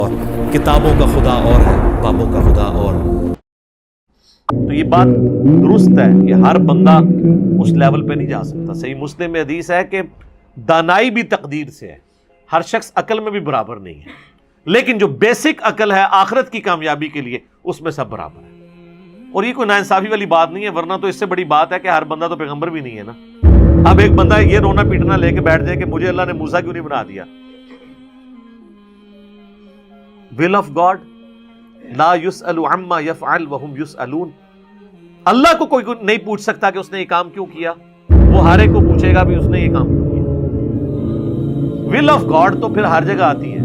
اور کتابوں کا خدا اور ہے، بابوں کا خدا اور ہے۔ تو یہ بات درست ہے کہ ہر بندہ اس لیول پہ نہیں جا سکتا۔ صحیح مسلم میں حدیث ہے کہ دانائی بھی تقدیر سے ہے، ہر شخص عقل میں بھی برابر نہیں ہے، لیکن جو بیسک عقل ہے آخرت کی کامیابی کے لیے اس میں سب برابر ہے۔ اور یہ کوئی ناانصافی والی بات نہیں ہے، ورنہ تو اس سے بڑی بات ہے کہ ہر بندہ تو پیغمبر بھی نہیں ہے نا۔ اب ایک بندہ یہ رونا پیٹنا لے کے بیٹھ جائے کہ مجھے اللہ نے موسیٰ کیوں نہیں بنا دیا۔ will of God لا يسأل عما يفعل وهم يسألون، اللہ کو کوئی نہیں پوچھ سکتا کہ اس نے یہ کام کیوں کیا، وہ ہر ایک کو پوچھے گا بھی اس نے یہ کام کیوں کیا۔ will of God تو پھر ہر جگہ آتی ہے،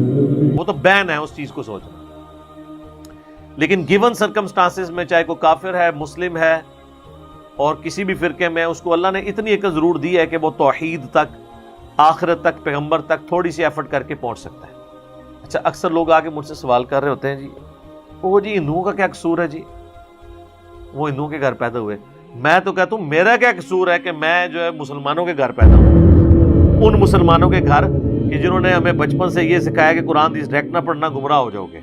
وہ تو بین ہے اس چیز کو سوچنا۔ لیکن گیون سرکمسٹانسز میں چاہے کوئی کافر ہے، مسلم ہے اور کسی بھی فرقے میں، اس کو اللہ نے اتنی عقل ضرور دی ہے کہ وہ توحید تک، آخرت تک، پیغمبر تک تھوڑی سی ایفرٹ کر کے پہنچ سکتا ہے۔ اچھا، اکثر لوگ آگے مجھ سے سوال کر رہے ہوتے ہیں، جی وہ جی ہندوؤں کا کیا قصور ہے، جی وہ ہندوؤں کے گھر پیدا ہوئے۔ میں تو کہتا ہوں میرا کیا قصور ہے کہ میں جو ہے مسلمانوں کے گھر پیدا ہوں، ان مسلمانوں کے گھر کہ جنہوں نے ہمیں بچپن سے یہ سکھایا کہ قرآن حدیث ڈائریکٹ نہ پڑھنا گمراہ ہو جاؤ گے،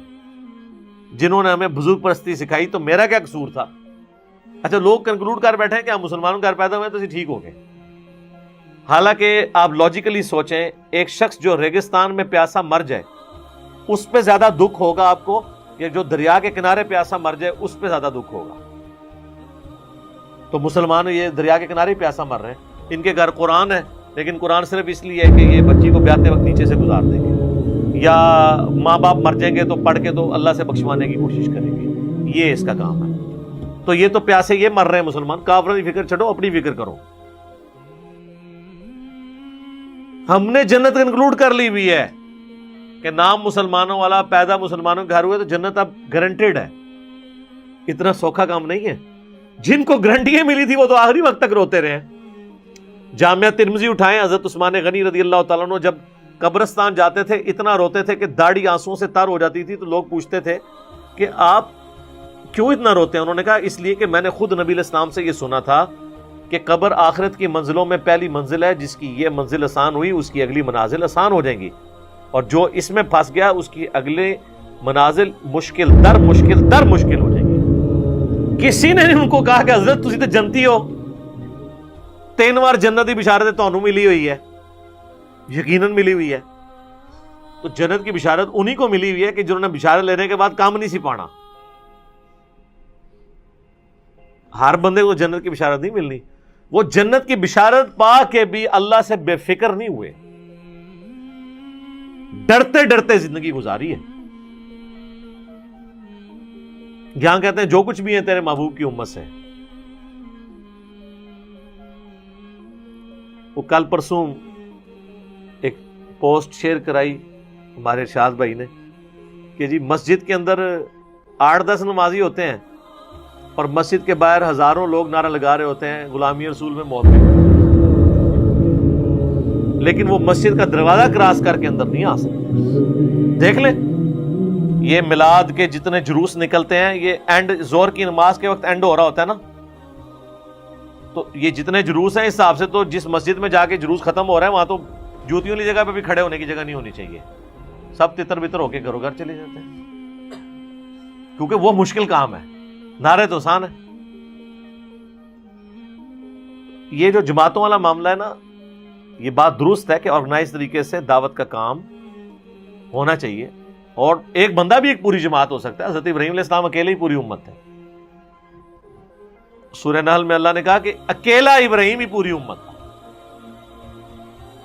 جنہوں نے ہمیں بزرگ پرستی سکھائی، تو میرا کیا قصور تھا۔ اچھا، لوگ کنکلوڈ کر بیٹھے ہیں کہ ہم مسلمانوں کے گھر پیدا ہوئے تو اسی ٹھیک ہو گئے۔ حالانکہ آپ لاجیکلی سوچیں، ایک شخص جو ریگستان میں پیاسا مر جائے اس پہ زیادہ دکھ ہوگا آپ کو، کہ جو دریا کے کنارے پیاسا مر جائے اس پہ زیادہ دکھ ہوگا۔ تو مسلمان یہ دریا کے کنارے پیاسا مر رہے ہیں، ان کے گھر قرآن ہے، لیکن قرآن صرف اس لیے ہے کہ یہ بچی کو بیاتے وقت نیچے سے گزار دیں گے، یا ماں باپ مر جائیں گے تو پڑھ کے تو اللہ سے بخشوانے کی کوشش کریں گے، یہ اس کا کام ہے۔ تو یہ تو پیاسے یہ مر رہے ہیں مسلمان، کافروں کی فکر چھڑو، اپنی فکر کرو۔ ہم نے جنت کنکلوڈ کر لی ہوئی ہے کہ نام مسلمانوں والا، پیدا مسلمانوں کے گھر ہوئے تو جنت اب گارنٹیڈ ہے۔ اتنا سوکھا کام نہیں ہے۔ جن کو گارنٹیاں ملی تھی وہ تو آخری وقت تک روتے رہے۔ جامعہ ترمذی اٹھائیں، حضرت عثمان غنی رضی اللہ تعالیٰ عنہ جب قبرستان جاتے تھے اتنا روتے تھے کہ داڑھی آنسوؤں سے تر ہو جاتی تھی، تو لوگ پوچھتے تھے کہ آپ کیوں اتنا روتے ہیں؟ انہوں نے کہا اس لیے کہ میں نے خود نبی علیہ السلام سے یہ سنا تھا کہ قبر آخرت کی منزلوں میں پہلی منزل ہے، جس کی یہ منزل آسان ہوئی اس کی اگلی منازل آسان ہو جائیں گی، اور جو اس میں پھنس گیا اس کی اگلے منازل مشکل در مشکل ہو جائیں گی۔ کسی نے ان کو کہا کہ حضرت تسی تے جنتی ہو، 3 بار جنت کی بشارت تانوں ملی ہوئی ہے، یقیناً ملی ہوئی ہے۔ تو جنت کی بشارت انہی کو ملی ہوئی ہے کہ جنہوں نے بشارت لینے کے بعد کام نہیں سی پانا۔ ہر بندے کو جنت کی بشارت نہیں ملنی۔ وہ جنت کی بشارت پا کے بھی اللہ سے بے فکر نہیں ہوئے، ڈرتے ڈرتے زندگی گزاری ہے۔ یہاں کہتے ہیں جو کچھ بھی ہے تیرے محبوب کی امت سے۔ وہ کل پرسوں ایک پوسٹ شیئر کرائی ہمارے ارشاد بھائی نے کہ جی مسجد کے اندر 8-10 نمازی ہوتے ہیں اور مسجد کے باہر ہزاروں لوگ نعرہ لگا رہے ہوتے ہیں غلامی رسول میں موت میں، لیکن وہ مسجد کا دروازہ کراس کر کے اندر نہیں آ سکتے۔ دیکھ لیں، یہ میلاد کے جتنے جلوس نکلتے ہیں، یہ اینڈ زور کی نماز کے وقت اینڈ ہو رہا ہوتا ہے نا، تو یہ جتنے جلوس ہیں اس حساب سے تو جس مسجد میں جا کے جلوس ختم ہو رہا ہے وہاں تو جوتیوں والی جگہ پہ بھی کھڑے ہونے کی جگہ نہیں ہونی چاہیے، سب تتر بتر ہو کے گھروں گھر چلے جاتے ہیں، کیونکہ وہ مشکل کام ہے، نعرے تو آسان ہے۔ یہ جو جماعتوں والا معاملہ ہے نا، یہ بات درست ہے کہ آرگنائز طریقے سے دعوت کا کام ہونا چاہیے، اور ایک بندہ بھی ایک پوری جماعت ہو سکتا ہے۔ حضرت ابراہیم علیہ السلام اکیلے ہی پوری امت ہے۔ سورہ نحل میں اللہ نے کہا کہ اکیلا ابراہیم ہی پوری امت ہے۔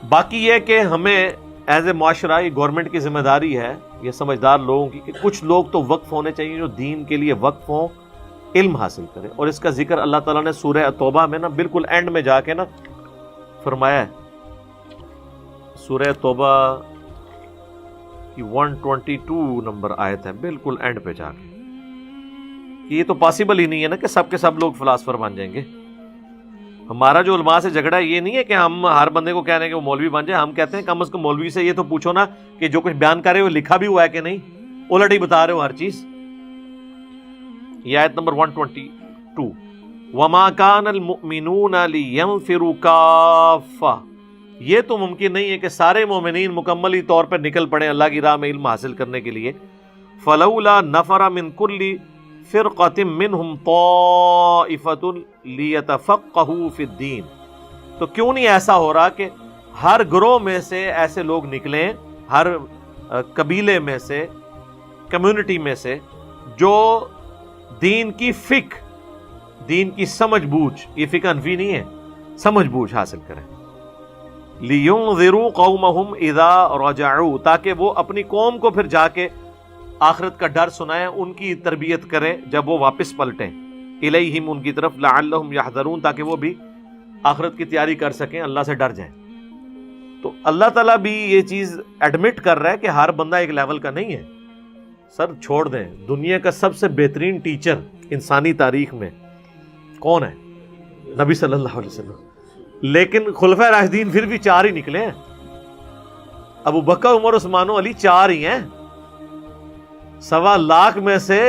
باقی یہ کہ ہمیں ایز اے معاشرہ، یہ گورنمنٹ کی ذمہ داری ہے، یہ سمجھدار لوگوں کی، کہ کچھ لوگ تو وقف ہونے چاہیے جو دین کے لیے وقف ہوں، علم حاصل کریں۔ اور اس کا ذکر اللہ تعالیٰ نے سورہ توبہ میں نا بالکل اینڈ میں جا کے نا فرمایا ہے، سورہ توبہ کی 122 نمبر آیت ہے، بالکل اینڈ پہ جا کے، کہ یہ تو پاسبل ہی نہیں ہے نا کہ سب کے سب لوگ فلاسفر بن جائیں گے۔ ہمارا جو علماء سے جھگڑا یہ نہیں ہے کہ ہم ہر بندے کو کہہ رہے ہیں کہ وہ مولوی بن جائے، ہم کہتے ہیں کم از کم مولوی سے یہ تو پوچھو نا کہ جو کچھ بیان کرے وہ لکھا بھی ہوا ہے کہ نہیں، الٹ ہی بتا رہے ہو ہر چیز۔ یہ آیت نمبر 122، وَمَا كَانَ الْمُؤْمِنُونَ لِيَنْفِرُوا كَافَّةً، یہ تو ممکن نہیں ہے کہ سارے مومنین مکملی طور پر نکل پڑے اللہ کی راہ میں علم حاصل کرنے کے لیے، فلولا نفر من كل فرقة منهم طائفة ليتفقهوا في الدین، تو کیوں نہیں ایسا ہو رہا کہ ہر گروہ میں سے ایسے لوگ نکلیں، ہر قبیلے میں سے، کمیونٹی میں سے، جو دین کی فقہ، دین کی سمجھ بوجھ، یہ فقہ انفی نہیں ہے، سمجھ بوجھ حاصل کریں، لِيُنذِرُوا قَوْمَهُمْ إِذَا رَجَعُوا، تاکہ وہ اپنی قوم کو پھر جا کے آخرت کا ڈر سنائیں، ان کی تربیت کریں جب وہ واپس پلٹیں، الیہم، ان کی طرف، لعلہم یحذرون، تاکہ وہ بھی آخرت کی تیاری کر سکیں، اللہ سے ڈر جائیں۔ تو اللہ تعالیٰ بھی یہ چیز ایڈمٹ کر رہا ہے کہ ہر بندہ ایک لیول کا نہیں ہے۔ سر چھوڑ دیں، دنیا کا سب سے بہترین ٹیچر انسانی تاریخ میں کون ہے؟ نبی صلی اللہ علیہ وسلم، لیکن خلفائے راشدین پھر بھی 4 ہی نکلے ہیں، ابو بکر، عمر، عثمان و علی 4 ہی ہیں، 1.25 لاکھ میں سے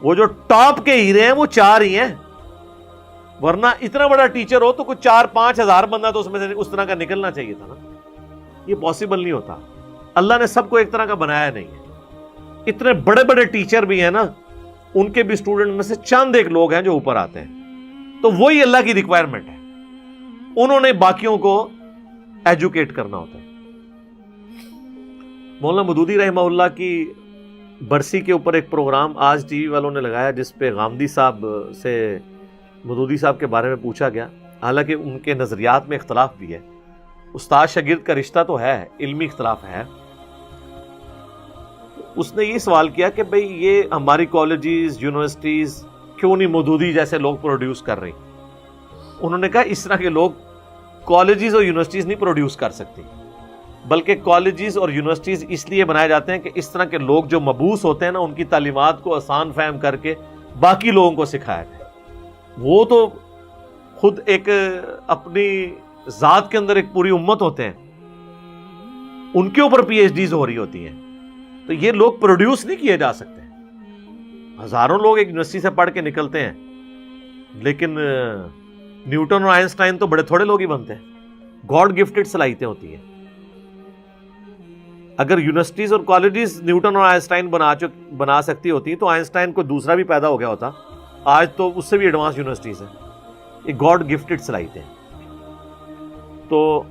وہ جو ٹاپ کے ہیرے ہیں وہ 4 ہی ہیں، ورنہ اتنا بڑا ٹیچر ہو تو کچھ 4-5 ہزار بندہ تو اس میں سے اس طرح کا نکلنا چاہیے تھا نا، یہ پاسبل نہیں ہوتا، اللہ نے سب کو ایک طرح کا بنایا نہیں ہے۔ اتنے بڑے بڑے ٹیچر بھی ہیں نا، ان کے بھی اسٹوڈنٹ میں سے چند ایک لوگ ہیں جو اوپر آتے ہیں، تو وہی اللہ کی ریکوائرمنٹ ہے، انہوں نے باقیوں کو ایجوکیٹ کرنا ہوتا ہے۔ مولانا مودودی رحمہ اللہ کی برسی کے اوپر ایک پروگرام آج ٹی وی والوں نے لگایا، جس پہ غامدی صاحب سے مودودی صاحب کے بارے میں پوچھا گیا، حالانکہ ان کے نظریات میں اختلاف بھی ہے، استاد شاگرد کا رشتہ تو ہے، علمی اختلاف ہے۔ اس نے یہ سوال کیا کہ بھئی یہ ہماری کالجز، یونیورسٹیز کیوں نہیں مودودی جیسے لوگ پروڈیوس کر رہی؟ انہوں نے کہا اس طرح کے لوگ کالجز اور یونیورسٹیز نہیں پروڈیوس کر سکتی، بلکہ کالجز اور یونیورسٹیز اس لیے بنائے جاتے ہیں کہ اس طرح کے لوگ جو مبعوث ہوتے ہیں نا، ان کی تعلیمات کو آسان فہم کر کے باقی لوگوں کو سکھایا جائے۔ وہ تو خود ایک اپنی ذات کے اندر ایک پوری امت ہوتے ہیں، ان کے اوپر پی ایچ ڈیز ہو رہی ہوتی ہیں، تو یہ لوگ پروڈیوس نہیں کیے جا سکتے۔ ہزاروں لوگ ایک یونیورسٹی سے پڑھ کے نکلتے ہیں، لیکن نیوٹن اور آئنسٹائن تو بڑے تھوڑے لوگ ہی بنتے ہیں، گاڈ گفٹڈ صلاحیتیں ہوتی ہیں۔ اگر یونیورسٹیز اور کالجز نیوٹن اور آئنسٹائن بنا سکتی ہوتی تو آئنسٹائن کو دوسرا بھی پیدا ہو گیا ہوتا، آج تو اس سے بھی ایڈوانس یونیورسٹیز ہیں، یہ گاڈ گفٹڈ صلاحیتیں ہیں۔ تو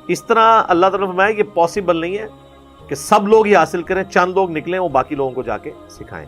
اس طرح اللہ تعالیٰ نے فرمایا یہ پاسبل نہیں ہے کہ سب لوگ یہ حاصل کریں، چند لوگ نکلیں وہ باقی لوگوں کو جا کے سکھائیں۔